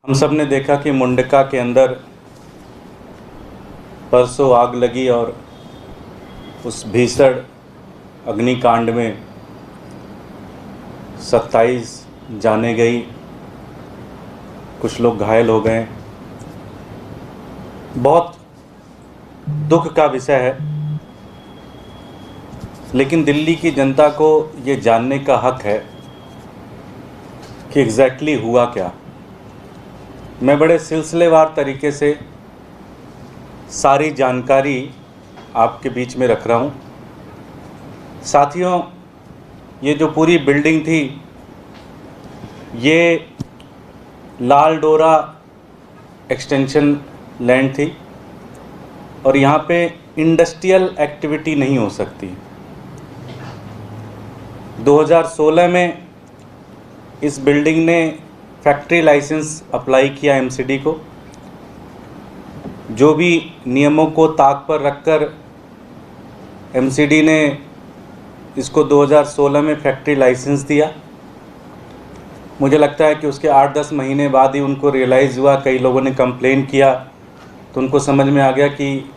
हम सब ने देखा कि मुंडका के अंदर परसों आग लगी और उस भीषण अग्निकांड में 27 जानें गई, कुछ लोग घायल हो गए। बहुत दुख का विषय है, लेकिन दिल्ली की जनता को ये जानने का हक है कि एग्जैक्टली हुआ क्या। मैं बड़े सिलसिलेवार तरीके से सारी जानकारी आपके बीच में रख रहा हूँ। साथियों, ये जो पूरी बिल्डिंग थी, ये लाल डोरा एक्सटेंशन लैंड थी और यहाँ पे इंडस्ट्रियल एक्टिविटी नहीं हो सकती। 2016 में इस बिल्डिंग ने फैक्ट्री लाइसेंस अप्लाई किया एमसीडी को। जो भी नियमों को ताक पर रखकर एमसीडी ने इसको 2016 में फैक्ट्री लाइसेंस दिया। मुझे लगता है कि उसके 8-10 महीने बाद ही उनको रियलाइज़ हुआ, कई लोगों ने कंप्लेन किया तो उनको समझ में आ गया कि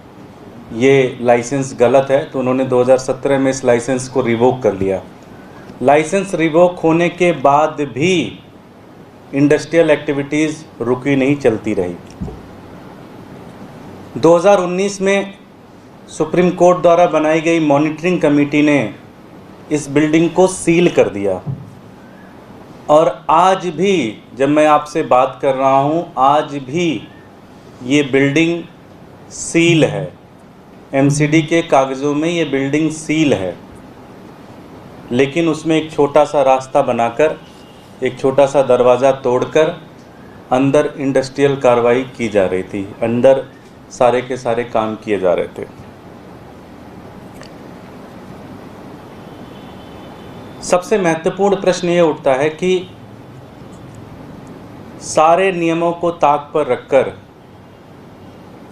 ये लाइसेंस गलत है, तो उन्होंने 2017 में इस लाइसेंस को रिवोक कर लिया। लाइसेंस रिवोक होने के बाद भी इंडस्ट्रियल एक्टिविटीज़ रुकी नहीं, चलती रही। 2019 में सुप्रीम कोर्ट द्वारा बनाई गई मॉनिटरिंग कमेटी ने इस बिल्डिंग को सील कर दिया और आज भी जब मैं आपसे बात कर रहा हूँ, आज भी ये बिल्डिंग सील है। एमसीडी के कागज़ों में ये बिल्डिंग सील है, लेकिन उसमें एक छोटा सा रास्ता बनाकर, एक छोटा सा दरवाज़ा तोड़कर अंदर इंडस्ट्रियल कार्रवाई की जा रही थी, अंदर सारे के सारे काम किए जा रहे थे। सबसे महत्वपूर्ण प्रश्न ये उठता है कि सारे नियमों को ताक पर रखकर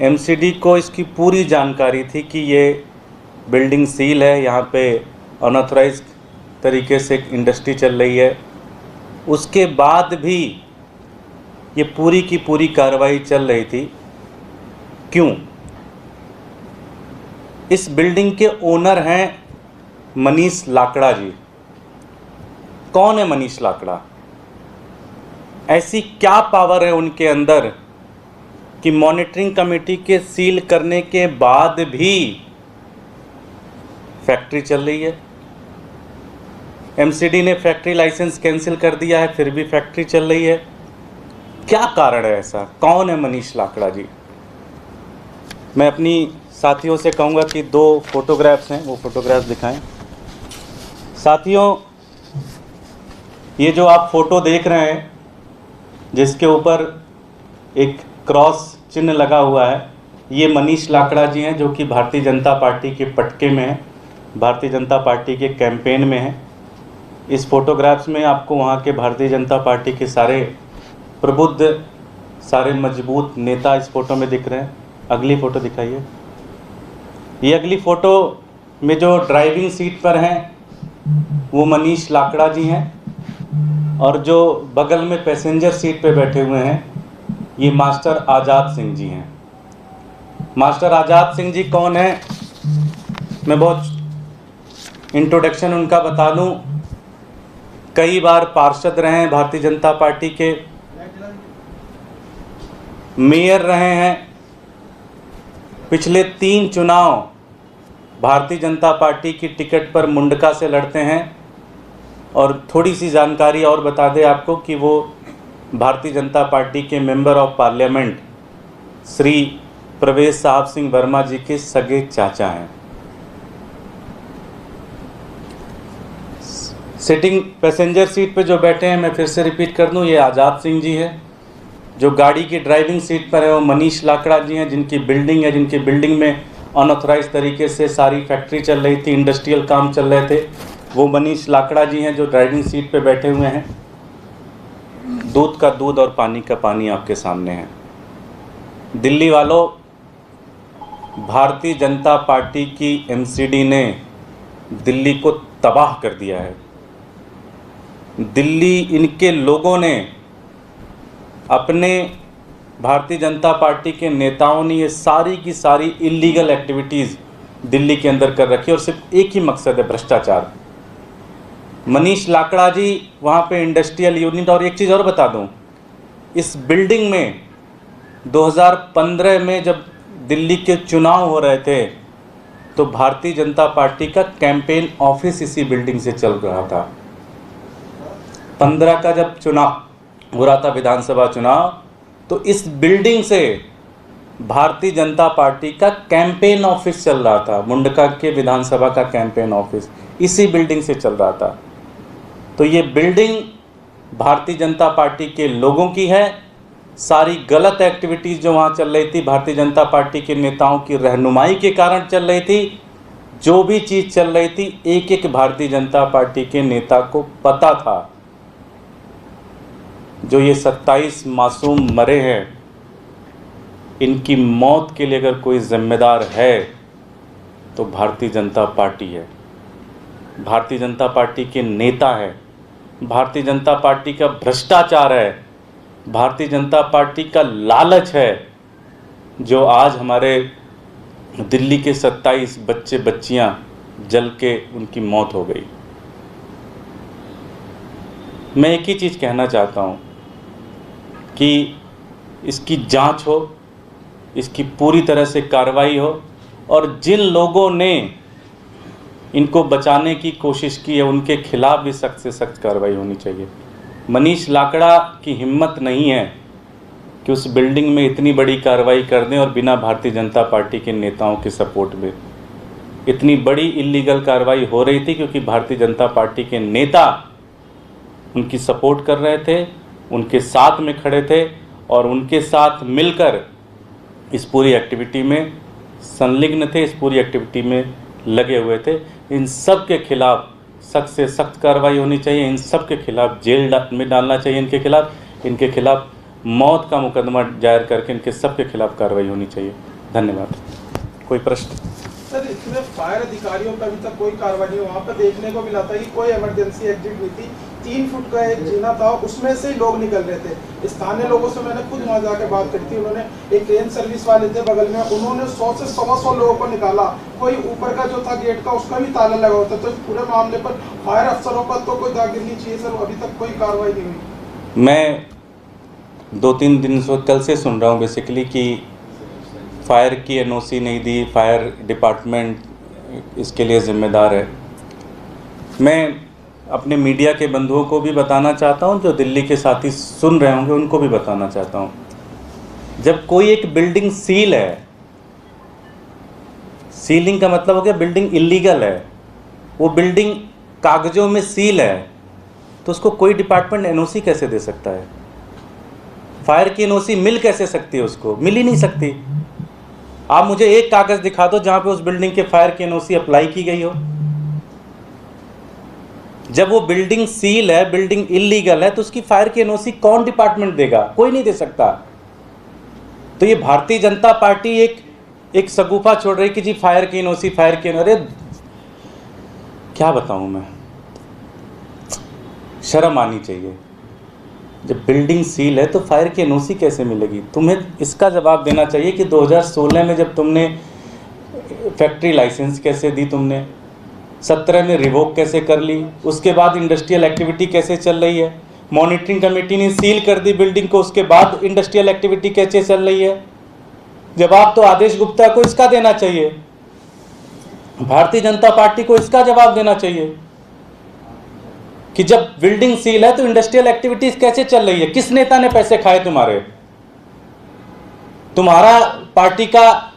एमसीडी को इसकी पूरी जानकारी थी कि ये बिल्डिंग सील है, यहाँ पे अनऑथराइज्ड तरीके से एक इंडस्ट्री चल रही है। उसके बाद भी ये पूरी की पूरी कार्रवाई चल रही थी। क्यों? इस बिल्डिंग के ओनर हैं मनीष लाकड़ा जी। कौन है मनीष लाकड़ा? ऐसी क्या पावर है उनके अंदर कि मॉनिटरिंग कमेटी के सील करने के बाद भी फैक्ट्री चल रही है? एमसीडी ने फैक्ट्री लाइसेंस कैंसिल कर दिया है, फिर भी फैक्ट्री चल रही है। क्या कारण है ऐसा? कौन है मनीष लाकड़ा जी? मैं अपनी साथियों से कहूँगा कि 2 फोटोग्राफ्स हैं, वो फोटोग्राफ्स दिखाएं। साथियों, ये जो आप फोटो देख रहे हैं, जिसके ऊपर एक क्रॉस चिन्ह लगा हुआ है, ये मनीष लाकड़ा जी हैं, जो कि भारतीय जनता पार्टी के पटके में हैं, भारतीय जनता पार्टी के कैंपेन में हैं। इस फोटोग्राफ्स में आपको वहाँ के भारतीय जनता पार्टी के सारे प्रबुद्ध, सारे मजबूत नेता इस फोटो में दिख रहे हैं। अगली फ़ोटो दिखाइए। ये अगली फ़ोटो में जो ड्राइविंग सीट पर हैं वो मनीष लाकड़ा जी हैं, और जो बगल में पैसेंजर सीट पे बैठे हुए हैं ये मास्टर आज़ाद सिंह जी हैं। मास्टर आज़ाद सिंह जी कौन हैं? मैं बहुत इंट्रोडक्शन उनका बता दूं। कई बार पार्षद रहे हैं भारतीय जनता पार्टी के, मेयर रहे हैं, पिछले 3 चुनाव भारतीय जनता पार्टी की टिकट पर मुंडका से लड़ते हैं। और थोड़ी सी जानकारी और बता दें आपको कि वो भारतीय जनता पार्टी के मेंबर ऑफ पार्लियामेंट श्री प्रवेश साहब सिंह वर्मा जी के सगे चाचा हैं। सिटिंग पैसेंजर सीट पे जो बैठे हैं, मैं फिर से रिपीट कर दूं, ये आज़ाद सिंह जी है। जो गाड़ी की ड्राइविंग सीट पर है वो मनीष लाकड़ा जी हैं, जिनकी बिल्डिंग है, जिनकी बिल्डिंग में अनऑथराइज तरीके से सारी फैक्ट्री चल रही थी, इंडस्ट्रियल काम चल रहे थे। वो मनीष लाकड़ा जी हैं जो ड्राइविंग सीट पे बैठे हुए हैं। दूध का दूध और पानी का पानी आपके सामने है। दिल्ली वालों, भारतीय जनता पार्टी की एमसीडी ने दिल्ली को तबाह कर दिया है। दिल्ली, इनके लोगों ने अपने भारतीय जनता पार्टी के नेताओं ने ये सारी की सारी इलीगल एक्टिविटीज़ दिल्ली के अंदर कर रखी और सिर्फ एक ही मकसद है, भ्रष्टाचार। मनीष लाकड़ा जी वहाँ पे इंडस्ट्रियल यूनिट, और एक चीज़ और बता दूँ, इस बिल्डिंग में 2015 में जब दिल्ली के चुनाव हो रहे थे तो भारतीय जनता पार्टी का कैंपेन ऑफिस इसी बिल्डिंग से चल रहा था। 15 का जब चुनाव हो रहा था, विधानसभा चुनाव, तो इस बिल्डिंग से भारतीय जनता पार्टी का कैंपेन ऑफिस चल रहा था। मुंडका के विधानसभा का कैंपेन ऑफिस इसी बिल्डिंग से चल रहा था। तो ये बिल्डिंग भारतीय जनता पार्टी के लोगों की है। सारी गलत एक्टिविटीज़ जो वहाँ चल रही थी भारतीय जनता पार्टी के नेताओं की रहनुमाई के कारण चल रही थी। जो भी चीज़ चल रही थी एक एक भारतीय जनता पार्टी के नेता को पता था। जो ये 27 मासूम मरे हैं, इनकी मौत के लिए अगर कोई जिम्मेदार है तो भारतीय जनता पार्टी है, भारतीय जनता पार्टी के नेता है, भारतीय जनता पार्टी का भ्रष्टाचार है, भारतीय जनता पार्टी का लालच है, जो आज हमारे दिल्ली के 27 बच्चे बच्चियां जल के उनकी मौत हो गई। मैं एक ही चीज़ कहना चाहता हूं कि इसकी जांच हो, इसकी पूरी तरह से कार्रवाई हो, और जिन लोगों ने इनको बचाने की कोशिश की है उनके खिलाफ भी सख्त से सख्त कार्रवाई होनी चाहिए। मनीष लाकड़ा की हिम्मत नहीं है कि उस बिल्डिंग में इतनी बड़ी कार्रवाई कर दें और बिना भारतीय जनता पार्टी के नेताओं के सपोर्ट में। इतनी बड़ी इलीगल कार्रवाई हो रही थी क्योंकि भारतीय जनता पार्टी के नेता उनकी सपोर्ट कर रहे थे, उनके साथ में खड़े थे और उनके साथ मिलकर इस पूरी एक्टिविटी में संलिग्न थे, इस पूरी एक्टिविटी में लगे हुए थे। इन सब के खिलाफ सख्त से सख्त कार्रवाई होनी चाहिए। इन सब के खिलाफ जेल में डालना चाहिए। इनके खिलाफ मौत का मुकदमा दायर करके इनके सब के खिलाफ कार्रवाई होनी चाहिए। धन्यवाद। कोई प्रश्न? सर, इसमें फायर अधिकारियों का अभी तक कोई कार्रवाई नहीं। वहाँ पर देखने को मिला था कि कोई इमरजेंसी एग्जिट नहीं थी। 3 फुट का एक जीना था, उसमें से लोग निकल रहे थे। स्थानीय लोगों से मैंने खुद वहाँ जाकर बात करी थी। उन्होंने, एक ट्रेन सर्विस वाले थे बगल में, उन्होंने 100 से 125 लोगों को निकाला। कोई ऊपर का जो था गेट का, उसका भी ताला लगा होता। तो इस पूरे मामले पर फायर अफसरों पर तो कोई दागिरनी चाहिए सर। अभी तक कोई कार्रवाई नहीं हुई। मैं 2-3 दिन से कल से सुन रहा हूँ बेसिकली कि फायर की एनओसी नहीं दी, फायर डिपार्टमेंट इसके लिए ज़िम्मेदार है। मैं अपने मीडिया के बंधुओं को भी बताना चाहता हूं, जो दिल्ली के साथी सुन रहे होंगे उनको भी बताना चाहता हूं, जब कोई एक बिल्डिंग सील है, सीलिंग का मतलब हो गया बिल्डिंग इलीगल है, वो बिल्डिंग कागजों में सील है, तो उसको कोई डिपार्टमेंट एनओसी कैसे दे सकता है? फायर की एनओसी मिल कैसे सकती है? उसको मिल ही नहीं सकती। आप मुझे एक कागज दिखा दो जहां पे उस बिल्डिंग के फायर की एनओसी अप्लाई की गई हो। जब वो बिल्डिंग सील है, बिल्डिंग इलीगल है, तो उसकी फायर की एनओसी कौन डिपार्टमेंट देगा? कोई नहीं दे सकता। तो ये भारतीय जनता पार्टी एक सगुफा छोड़ रही कि जी फायर की एनओसी, फायर की एनओसी। अरे क्या बताऊं मैं, शर्म आनी चाहिए। जब बिल्डिंग सील है तो फायर की एनओसी कैसे मिलेगी? तुम्हें इसका जवाब देना चाहिए कि 2016 में जब तुमने फैक्ट्री लाइसेंस कैसे दी, तुमने 17 में रिवोक कैसे कर ली, उसके बाद इंडस्ट्रियल एक्टिविटी कैसे चल रही है, मॉनिटरिंग कमेटी ने सील कर दी बिल्डिंग को, उसके बाद इंडस्ट्रियल एक्टिविटी कैसे चल रही है? जवाब तो आदेश गुप्ता को इसका देना चाहिए, भारतीय जनता पार्टी को इसका जवाब देना चाहिए कि जब बिल्डिंग सील है तो इंडस्ट्रियल एक्टिविटीज कैसे चल रही है? किस नेता ने पैसे खाए तुम्हारे? तुम्हारा पार्टी का,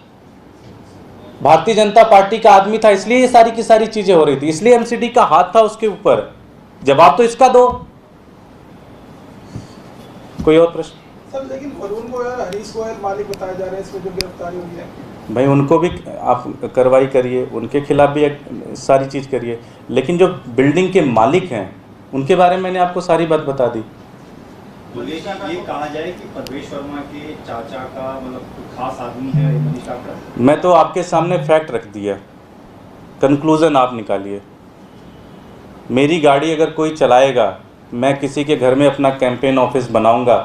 भारतीय जनता पार्टी का आदमी था, इसलिए ये सारी की सारी चीजें हो रही थी, इसलिए एमसीडी का हाथ था उसके ऊपर। जवाब तो इसका दो। कोई और प्रश्न? सर, लेकिन वरुण गोयल, हरीश गोयल मालिक बताए जा रहे हैं इसमें जो गिरफ्तारी हुई है। भाई उनको भी आप कार्रवाई करिए, उनके खिलाफ भी सारी चीज करिए, लेकिन जो बिल्डिंग के मालिक हैं उनके बारे में मैंने आपको सारी बात बता दी। ये कहा जाए कि परवेश वर्मा के चाचा का मतलब खास आदमी है मनीष लाकड़ा। मैं तो आपके सामने फैक्ट रख दिया, कंक्लूजन आप निकालिए। मेरी गाड़ी अगर कोई चलाएगा, मैं किसी के घर में अपना कैंपेन ऑफिस बनाऊंगा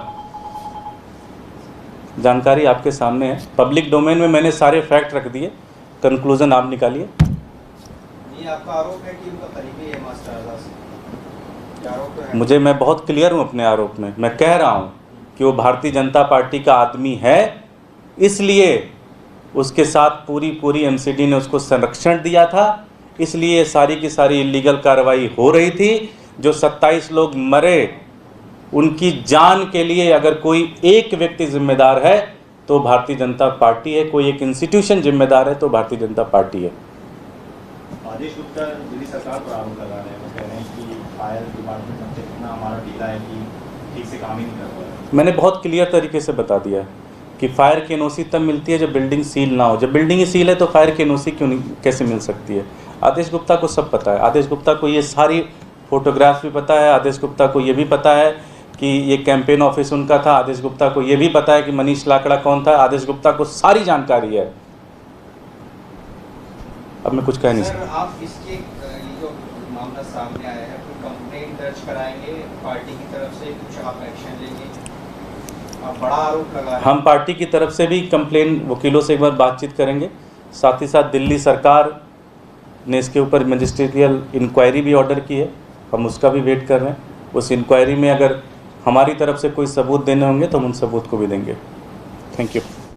जानकारी आपके सामने है, पब्लिक डोमेन में मैंने सारे फैक्ट रख दिए, कंक्लूजन आप निकालिए। ये आपका आरोप है कि उनका करीबी है मास्टर आज़ाद से? ये आरोप तो है। मुझे, मैं बहुत क्लियर हूँ अपने आरोप में। मैं कह रहा हूँ कि वो भारतीय जनता पार्टी का आदमी है, इसलिए उसके साथ पूरी एमसीडी ने उसको संरक्षण दिया था, इसलिए सारी की सारी इलीगल कार्रवाई हो रही थी। जो 27 लोग मरे, उनकी जान के लिए अगर कोई एक व्यक्ति जिम्मेदार है तो भारतीय जनता पार्टी है, कोई एक इंस्टीट्यूशन जिम्मेदार है तो भारतीय जनता पार्टी है। आदेश गुप्ता दिल्ली सरकार पर आरोप लगा रहे हैं, वो कह रहे हैं कि फायर डिपार्टमेंट में इतना हमारा ढीला है कि ठीक से काम ही नहीं कर रहा है। मैंने बहुत क्लियर तरीके से बता दिया है कि फायर की एनओसी तब मिलती है जब बिल्डिंग सील ना हो। जब बिल्डिंग ही सील है तो फायर की एनओसी क्यों नहीं, कैसे मिल सकती है? आदेश गुप्ता को सब पता है। आदेश गुप्ता को ये सारी फोटोग्राफ्स भी पता है। आदेश गुप्ता को ये भी पता है कि ये कैंपेन ऑफिस उनका था। आदेश गुप्ता को ये भी पता है कि मनीष लाकड़ा कौन था। आदेश गुप्ता को सारी जानकारी है। अब मैं कुछ कह नहीं सकता। सर, आप इसके ये जो मामला सामने आया है, कोई कंप्लेंट दर्ज कराएंगे पार्टी की तरफ से, कुछ आप एक्शन लेंगे? आप बड़ा आरोप लगा रहे हैं। हम पार्टी की तरफ से भी कंप्लेन वकीलों से एक बार बातचीत करेंगे। साथ ही साथ दिल्ली सरकार ने इसके ऊपर मजिस्ट्रियल इंक्वायरी भी ऑर्डर की है, हम उसका भी वेट कर रहे हैं। उस इंक्वायरी में अगर हमारी तरफ से कोई सबूत देने होंगे तो हम उन सबूत को भी देंगे। Thank you.